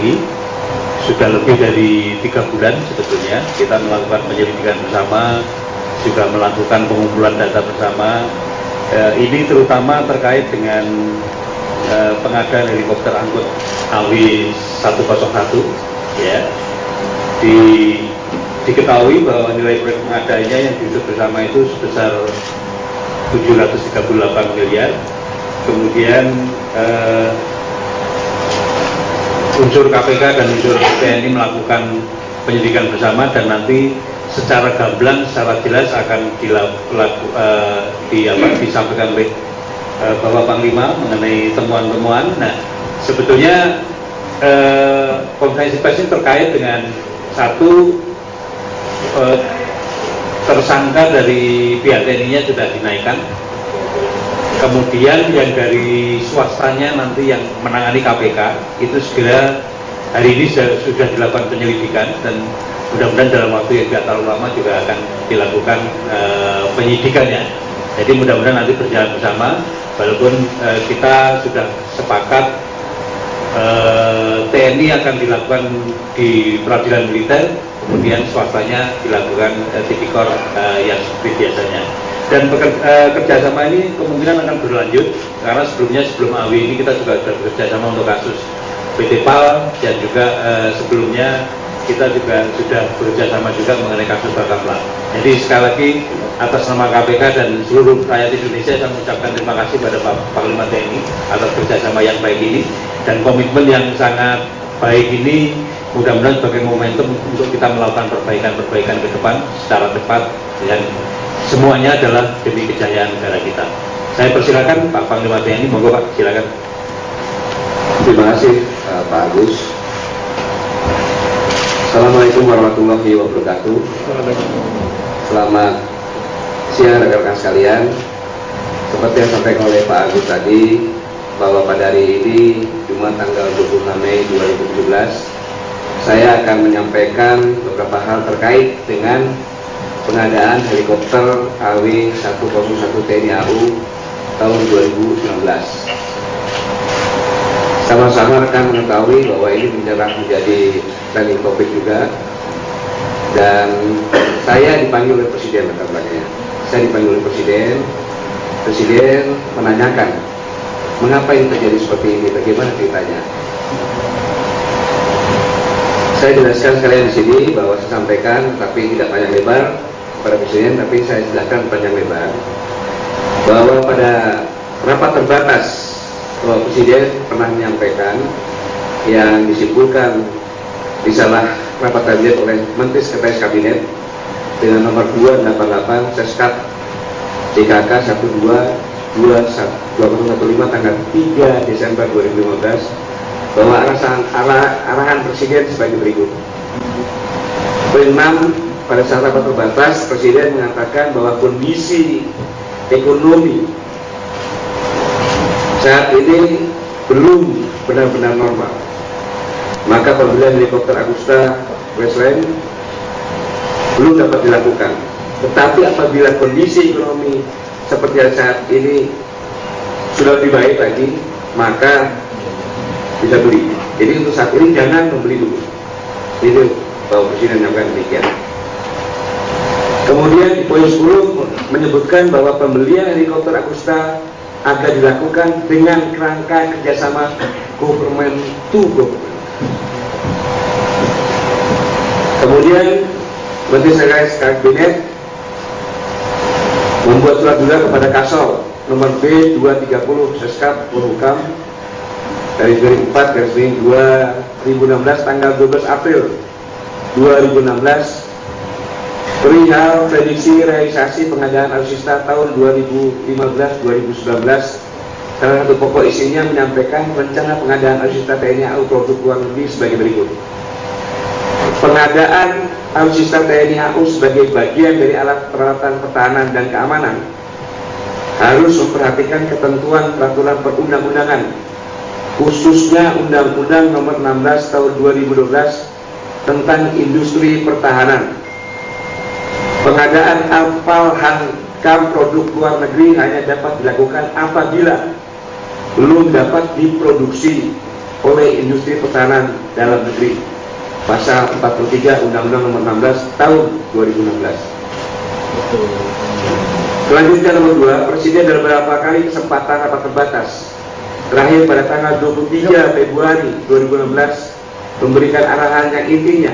TNI. Sudah lebih dari 3 bulan sebetulnya kita melakukan penyelidikan bersama, juga melakukan pengumpulan data bersama. Ini terutama terkait dengan pengadaan helikopter angkut AW101, ya. Diketahui bahwa nilai proyek pengadaannya yang diusut bersama itu sebesar 738 miliar. Kemudian unsur KPK dan unsur TNI melakukan penyidikan bersama, dan nanti secara gamblang, secara jelas akan disampaikan oleh Bapak Panglima mengenai temuan-temuan. Nah, sebetulnya konferensi pers ini terkait dengan satu, tersangka dari pihak TNI-nya sudah dinaikkan. Kemudian yang dari swastanya nanti yang menangani KPK itu segera hari ini sudah dilakukan penyelidikan, dan mudah-mudahan dalam waktu yang tidak terlalu lama juga akan dilakukan penyidikannya. Jadi mudah-mudahan nanti berjalan bersama, walaupun kita sudah sepakat TNI akan dilakukan di peradilan militer, kemudian swastanya dilakukan tipikor yang seperti biasanya. Dan kerjasama ini kemungkinan akan berlanjut, karena sebelum AW ini kita juga sudah bekerjasama untuk kasus PT PAL, dan juga sebelumnya kita juga sudah bekerjasama juga mengenai kasus Bakamla. Jadi sekali lagi atas nama KPK dan seluruh rakyat Indonesia saya mengucapkan terima kasih pada Pak Panglima TNI atas kerjasama yang baik ini, dan komitmen yang sangat baik ini mudah-mudahan sebagai momentum untuk kita melakukan perbaikan-perbaikan ke depan secara cepat, dan semuanya adalah demi kejayaan negara kita. Saya persilakan Pak Panglima TNI, monggo Pak, silakan. Terima kasih Pak Agus. Assalamualaikum warahmatullahi wabarakatuh. Selamat siang rekan-rekan sekalian. Seperti yang disampaikan oleh Pak Agus tadi, bahwa pada hari ini Jumat tanggal 26 Mei 2017 saya akan menyampaikan beberapa hal terkait dengan pengadaan helikopter AW101 TNI AU tahun 2019. Sama-sama rekan mengetahui bahwa ini menjadi trending topik juga, dan saya dipanggil oleh Presiden rekan-rekannya. Saya dipanggil oleh Presiden menanyakan mengapa ini terjadi seperti ini, bagaimana ceritanya. Saya jelaskan sekalian di sini bahwa saya sampaikan, tapi tidak panjang lebar kepada Presiden, tapi saya jelaskan panjang lebar bahwa pada rapat terbatas bahwa Presiden pernah menyampaikan yang disimpulkan di salah rapat kabinet oleh Menteri Sekretaris Kabinet dengan nomor 288 Seskap DKK 122015 tanggal 3 Desember 2015 bahwa arahan Presiden sebagai berikut. Poin 6, pada saat rapat terbatas Presiden mengatakan bahwa kondisi ekonomi saat ini belum benar-benar normal, maka pembelian helikopter Agusta Westland belum dapat dilakukan. Tetapi apabila kondisi ekonomi seperti saat ini sudah lebih baik lagi, maka bisa beli. Jadi untuk saat ini jangan membeli dulu. Itu Bapak Presiden menyampaikan demikian. Kemudian di poin 10 menyebutkan bahwa pembelian helikopter Agusta akan dilakukan dengan kerangka kerjasama government to government. Kemudian Menteri Sekretaris Kabinet membuat surat juga kepada Kasol nomor B230 Seskap Polhukam dari 2004/2016 tanggal 12 April 2016 perihal prediksi realisasi pengadaan alutsista tahun 2015-2019. Salah satu pokok isinya menyampaikan rencana pengadaan alutsista TNI AU produk luar negeri sebagai berikut. Pengadaan alutsista TNI AU sebagai bagian dari alat peralatan pertahanan dan keamanan harus memperhatikan ketentuan peraturan perundang-undangan, khususnya Undang-Undang Nomor 16 Tahun 2012 tentang Industri Pertahanan. Pengadaan kapal hankam produk luar negeri hanya dapat dilakukan apabila belum dapat diproduksi oleh industri pertahanan dalam negeri. Pasal 43 Undang-Undang Nomor 16 Tahun 2016. Selanjutnya nomor 2, Presiden dalam beberapa kali kesempatan rapat terbatas terakhir pada tanggal 23 Februari 2016 memberikan arahan yang intinya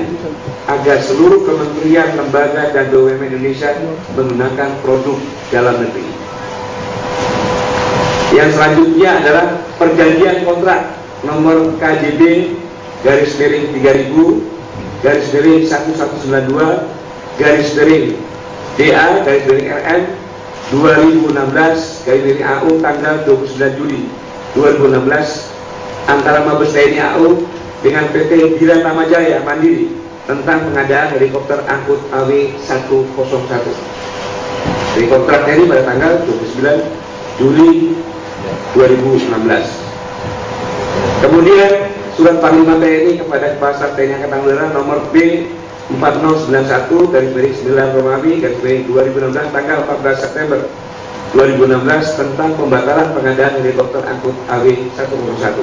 agar seluruh kementerian, lembaga, dan BUMN Indonesia menggunakan produk dalam negeri. Yang selanjutnya adalah perjanjian kontrak nomor KJB _3000 _1192 DA_RM 2016 AU tanggal 29 Juli 2016 antara Mabes TNI AU dengan PT Bira Tamajaya Mandiri tentang pengadaan helikopter angkut AW101. Jadi kontraknya ini pada tanggal 29 Juli 2016. Kemudian surat Panglima TNI kepada Kepala Staf TNI Angkatan Udara nomor B4091/9 tanggal 14 September 2016 tentang pembatalan pengadaan helikopter angkut AW101.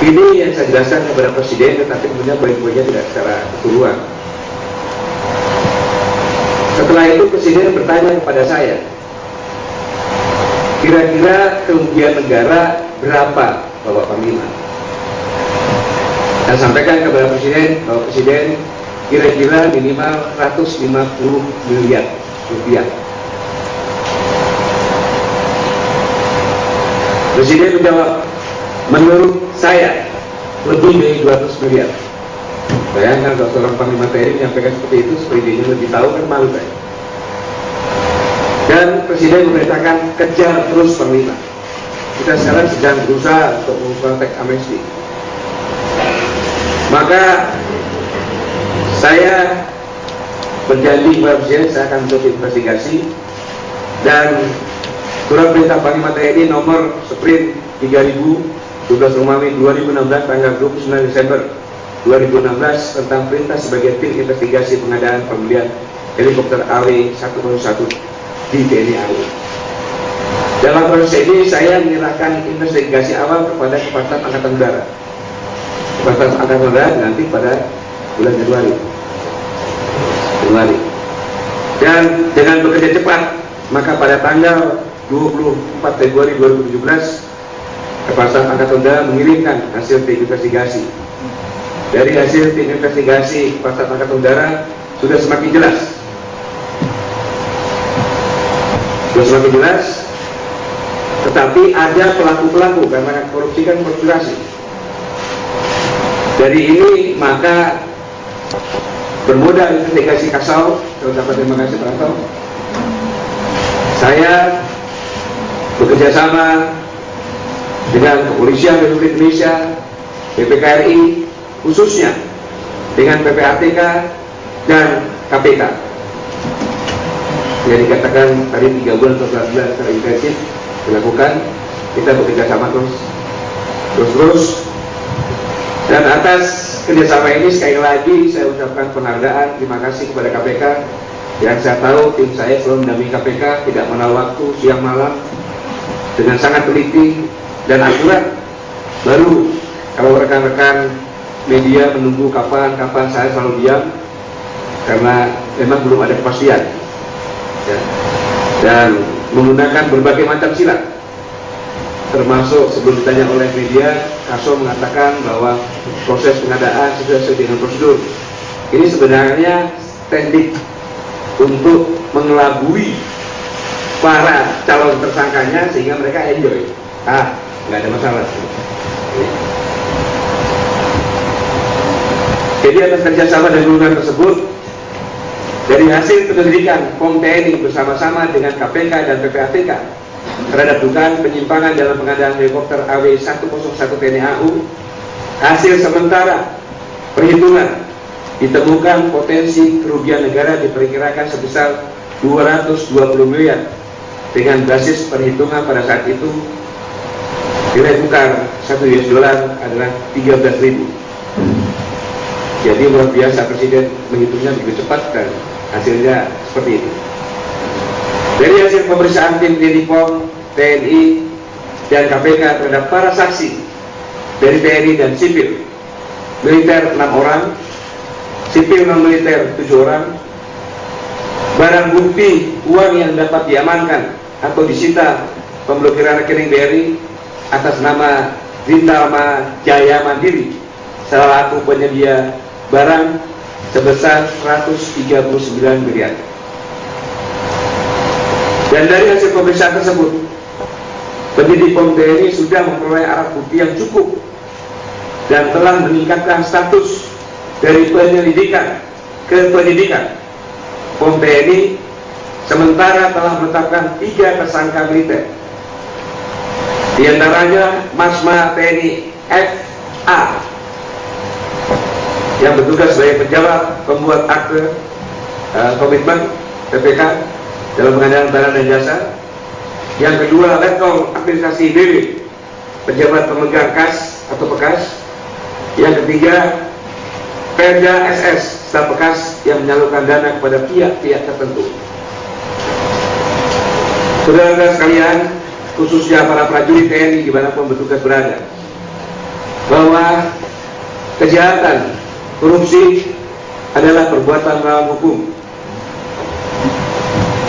Ini yang saya jelaskan kepada Presiden, tetapi kemudian poin-poinnya tidak secara keseluruhan. Setelah itu Presiden bertanya kepada saya, kira-kira kerugian negara berapa Bapak Panglima? Saya sampaikan kepada Presiden bahwa Presiden kira-kira minimal 150 miliar rupiah. Presiden menjawab, menurut saya lebih dari 200 miliar. Bayangkan kalau seorang Panglima TNI menyampaikan seperti itu, supaya dia lebih tahu, kan malu saya. Dan Presiden memerintahkan kejar terus Panglima. Kita sekarang sedang berusaha untuk mengumpulkan teks amnesti. Maka saya berjanji kepada Presiden saya akan mencoba investigasi, dan surat perintah Panglima TNI nomor Sprint 3000 12 Romawi 2016 tanggal 29 Desember 2016 tentang perintah sebagai tim investigasi pengadaan pembelian helikopter AW101 di TNI AU. Dalam proses ini saya menyerahkan investigasi awal kepada Kepala Staf Angkatan Udara. Kepala Staf Angkatan Udara nanti pada bulan Januari. Dan dengan bekerja cepat, maka pada tanggal 24 Februari 2017 Kepala Staf Angkatan Udara mengirimkan hasil tim investigasi. Dari hasil tim investigasi Kepala Staf Angkatan Udara sudah semakin jelas. Tetapi ada pelaku-pelaku, karena korupsi kan korporasi. Dari ini maka bermodal investigasi Kasau, saya ucapkan terima kasih Pak Kasau. Saya bekerja sama dengan Kepolisian Republik Indonesia, BPKRI, khususnya dengan PPATK dan KPK. Yang dikatakan tadi 3 bulan atau 4 bulan secara intensif dilakukan, kita bekerja sama terus. Dan atas kerjasama ini sekali lagi saya ucapkan penghargaan, terima kasih kepada KPK. Yang saya tahu tim saya selalu mendampingi KPK, tidak mengenal waktu siang malam, dengan sangat teliti dan akurat. Baru kalau rekan-rekan media menunggu kapan saya selalu diam, karena memang belum ada kepastian ya. Dan menggunakan berbagai macam silat, termasuk sebelum ditanya oleh media, Kasau mengatakan bahwa proses pengadaan sudah sesuai dengan prosedur. Ini sebenarnya teknik untuk mengelabui para calon tersangkanya sehingga mereka enjoy. Nggak ada masalah. Jadi atas kerjasama dan dukungan tersebut, dari hasil penyelidikan POM TNI bersama-sama dengan KPK dan PPATK terhadap dugaan penyimpangan dalam pengadaan helikopter AW101 TNI AU, hasil sementara perhitungan ditemukan potensi kerugian negara diperkirakan sebesar 220 miliar dengan basis perhitungan pada saat itu nilai tukar 1 US dollar adalah 13.000. Jadi luar biasa, Presiden menghitungnya begitu cepat dan hasilnya seperti itu. Dari hasil pemeriksaan tim TNI, POM, TNI, dan KPK terhadap para saksi dari TNI dan sipil. Militer 6 orang, sipil non-militer 7 orang. Barang bukti uang yang dapat diamankan atau disita pemblokiran rekening BRI atas nama Rintama Jaya Mandiri, salah satu penyedia barang sebesar 139 miliar. Dan dari hasil pemeriksaan tersebut, penyidik POM TNI sudah memperoleh alat bukti yang cukup dan telah meningkatkan status dari penyelidikan ke penyidikan. POM TNI sementara telah menetapkan 3 tersangka militer, di antaranya Masma TNI FA yang bertugas sebagai pejabat pembuat akte komitmen PPK dalam pengadaan barang dan jasa. Yang kedua, Letkol Administrasi BW, pejabat pemegang kas atau bekas. Yang ketiga, Perda SS, staf bekas yang menyalurkan dana kepada pihak-pihak tertentu. Saudara-saudara sekalian, khususnya para prajurit TNI dimanapun bertugas berada, bahwa kejahatan korupsi adalah perbuatan melawan hukum,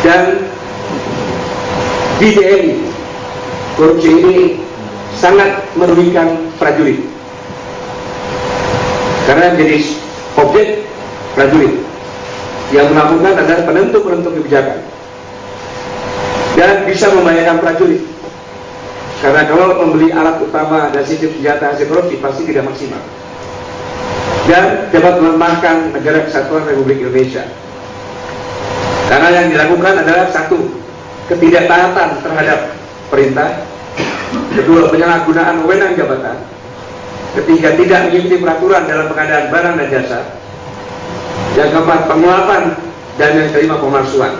dan di TNI korupsi ini sangat merugikan prajurit karena menjadi objek prajurit yang melakukan adalah penentu-penentu kebijakan dan bisa membahayakan prajurit, karena kalau membeli alat utama dan sistem senjata hasil korupsi pasti tidak maksimal dan dapat melemahkan negara kesatuan Republik Indonesia. Karena yang dilakukan adalah satu, ketidaktaatan terhadap perintah; kedua, penyalahgunaan wewenang jabatan; ketiga, tidak mengikuti peraturan dalam pengadaan barang dan jasa; yang keempat, penguapan; dan yang kelima, pemalsuan.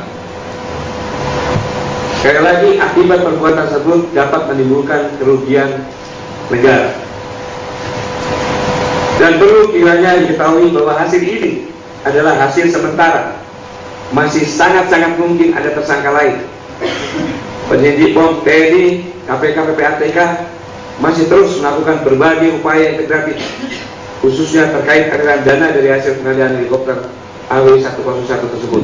Sekali lagi, akibat perbuatan tersebut dapat menimbulkan kerugian negara. Dan perlu kiranya diketahui bahwa hasil ini adalah hasil sementara. Masih sangat-sangat mungkin ada tersangka lain. Penyidik POM TNI, KPK, PPATK masih terus melakukan berbagai upaya integratif, khususnya terkait aliran dana dari hasil pengadaan helikopter AW101 tersebut.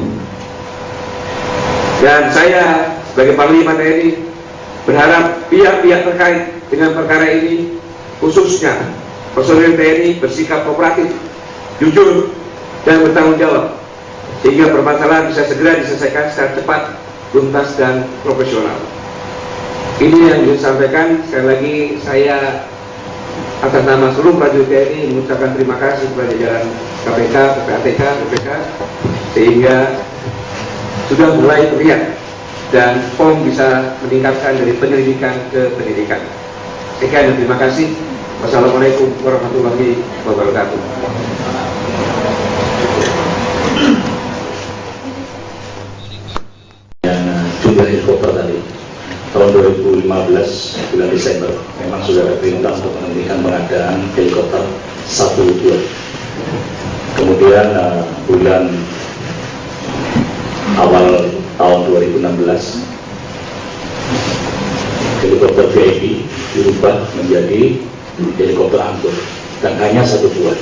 Dan saya sebagai Panglima TNI berharap pihak-pihak terkait dengan perkara ini, khususnya personil TNI, bersikap kooperatif, jujur, dan bertanggung jawab, sehingga permasalahan bisa segera diselesaikan secara cepat, tuntas, dan profesional. Ini yang disampaikan. Sekali lagi saya atas nama seluruh prajurit TNI mengucapkan terima kasih kepada jajaran KPK, PPATK, BPK, sehingga sudah mulai terlihat dan POM bisa meningkatkan dari penyelidikan ke penyidikan. Sekian dan terima kasih. Wassalamualaikum warahmatullahi wabarakatuh. Jumlah helikopter tadi tahun 2015 bulan Desember memang sudah ada perintah untuk menghentikan pengadaan helikopter 1-2. Kemudian bulan awal tahun 2016 helikopter VIP dirubah menjadi helikopter angkut dan hanya 1 buah.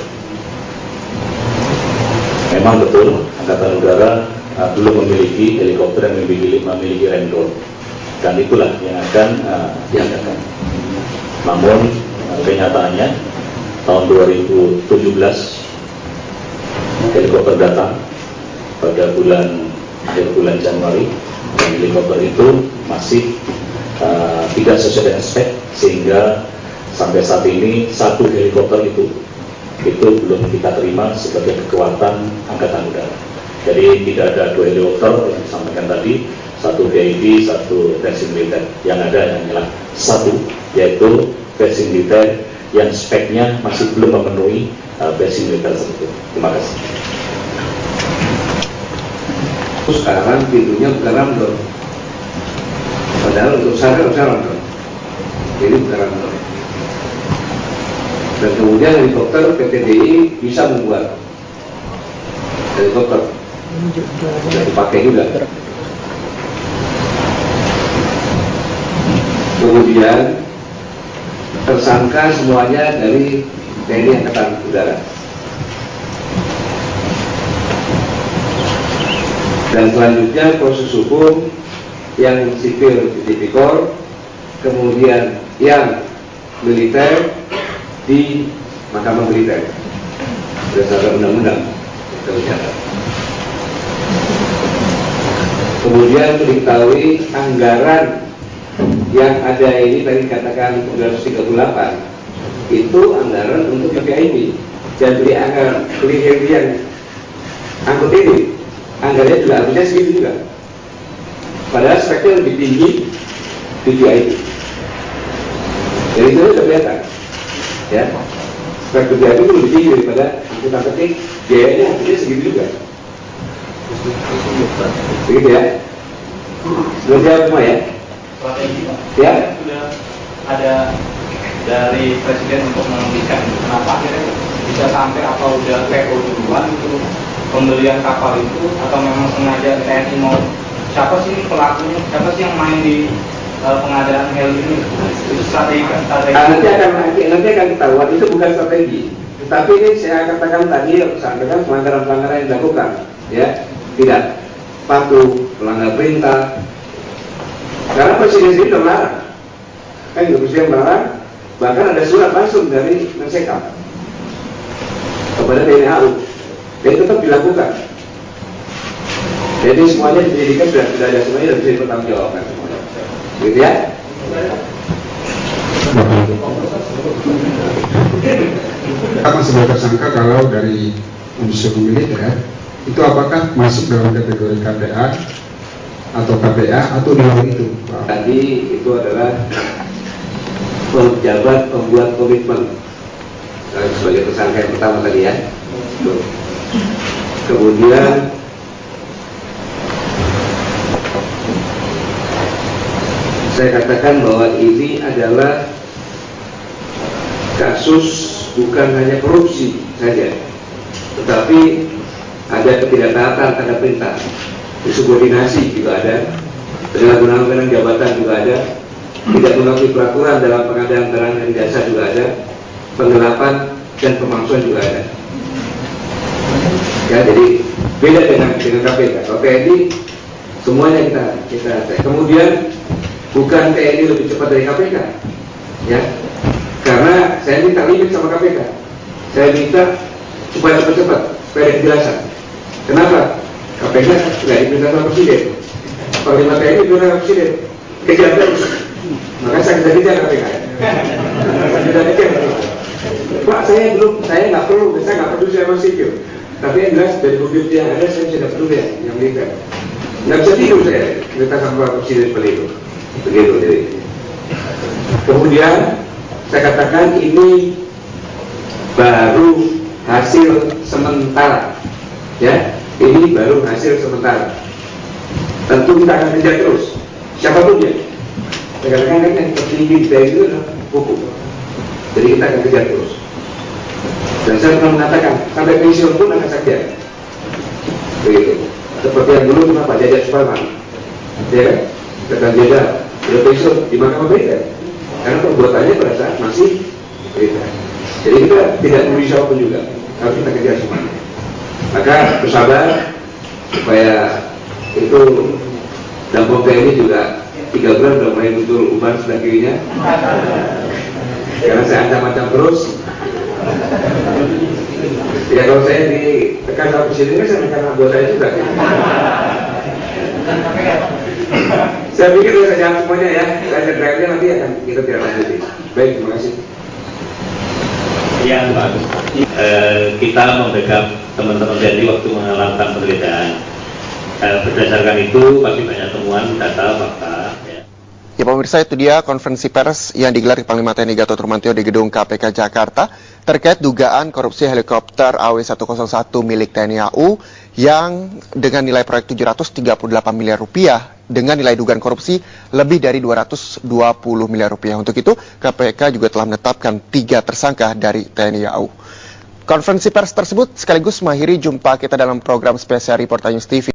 Memang betul Angkatan Udara belum memiliki helikopter yang memiliki rem drone, dan itulah yang akan diadakan. Namun kenyataannya tahun 2017 helikopter datang pada akhir bulan Januari, dan helikopter itu masih tidak sesuai dengan spek, sehingga sampai saat ini 1 helikopter itu belum kita terima sebagai kekuatan Angkatan Udara. Jadi tidak ada 2 helikopter yang disampaikan tadi, 1 VIP, 1 versi militer. Yang ada hanyalah 1, yaitu versi militer yang speknya masih belum memenuhi versi militer tersebut. Terima kasih. Sekarang pintunya bukan ramdor, padahal untuk saya harusnya ramdor. Ini bukan ramdor. Dan kemudian helikopter PT DI bisa membuat helikopter sudah dipakai juga. Kemudian tersangka semuanya dari TNI Angkatan Udara. Dan selanjutnya proses hukum yang sipil di Tipikor, kemudian yang militer di Mahkamah Militer berdasarkan undang-undang kebijakan. Kemudian diketahui anggaran yang ada ini tadi katakan 238 itu anggaran untuk PPIP dan beli yang angkut ini anggarannya juga harusnya segitu juga, padahal speknya lebih tinggi PPIP. Jadi itu sudah kelihatan ya, spek PPIP itu lebih tinggi daripada angkutan petik, biayanya harusnya segitu juga. Begitu ya. Sudah jawab semua ya? Strategi Pak. Ya. Sudah ada dari Presiden untuk menghentikan kenapa akhirnya bisa sampai apa udah PO duluan itu pembelian kapal itu, atau memang sengaja TNI mau, siapa sih pelakunya, siapa sih yang main di pengadaan heli ini? Itu strategi. Nanti akan ketahuan, itu bukan strategi. Tapi ini saya katakan tadi, sampaikan pelanggaran-pelanggaran yang dilakukan, ya, tidak patuh, melanggar perintah. Karena presiden sendiri sudah melarang, kan presiden melarang, bahkan ada surat langsung dari Mensekap kepada TNI AU, dan tetap dilakukan. Jadi semuanya dijadikan sudah ada semuanya dan bisa dipertanggungjawabkan semuanya. Gitu ya. Apa sebagai tersangka kalau dari unsur militer itu apakah masuk dalam kategori KPA atau KPA atau di luar itu? Tadi itu adalah pejabat pembuat komitmen sebagai tersangka yang pertama tadi ya. Kemudian saya katakan bahwa ini adalah kasus bukan hanya korupsi saja, tetapi ada ketidaktaatan terhadap perintah, insubordinasi juga ada, penyalahgunaan jabatan juga ada, tidak mengakui peraturan dalam pengadaan barang dan jasa juga ada, penggelapan dan pemalsuan juga ada. Ya, jadi beda dengan KPK. Kalau TNI semuanya kita cek. Kemudian bukan TNI lebih cepat dari KPK, ya, karena saya minta limit sama KPK. Saya minta supaya cepat-cepat, supaya ada kejelasan. Kenapa? KPK tidak diperintah sama Presiden, Panglima TNI diperintah sama Presiden, kejar terus. Maka saya kejar KPK. Pak, saya nggak perlu, saya nggak peduli sama sipil. Tapi yang jelas dari bukti yang ada, saya tidak peduli ya, yang militer. Nggak bisa tidur saya, kita sama Presiden seperti itu. Begitu jadi. Kemudian saya katakan ini baru hasil sementara, ya. Ini baru hasil sementara. Tentu kita akan kejar terus, siapapun dia. Saya katakan kan yang tertinggi dari itu adalah hukum. Jadi kita akan kejar terus. Dan saya pernah mengatakan sampai pensiun pun akan saya kejar. Begitu. Seperti yang dulu Pak Jajak Suparman, ya kan? Rekan Jajak sudah pensiun di Mahkamah Militer karena perbuatannya pada saat masih militer. Jadi kita tidak perlu siapapun juga, harus kita kejar semuanya. Maka bersabar supaya itu Dampung TNI juga 3 bulan sudah mulai muncul uban sebelah kirinya. Karena saya ancam-ancam terus. Ya kalau saya ditekan sama Presiden, saya menekan anggota saya juga. Saya pikir saya jawab semuanya ya. Saya terakhirnya nanti akan kita tidak lanjuti. Baik, terima kasih. Ya, Pak. Kita membackup teman-teman TNI waktu melakukan penggeledahan. Berdasarkan itu pasti banyak temuan data fakta. Ya pemirsa, itu dia konferensi pers yang digelar di Panglima TNI Gatot Nurmantio di gedung KPK Jakarta terkait dugaan korupsi helikopter AW101 milik TNI AU yang dengan nilai proyek 738 miliar rupiah dengan nilai dugaan korupsi lebih dari 220 miliar rupiah. Untuk itu, KPK juga telah menetapkan 3 tersangka dari TNI AU. Konferensi pers tersebut sekaligus mengakhiri jumpa kita dalam program spesial Reporter News TV.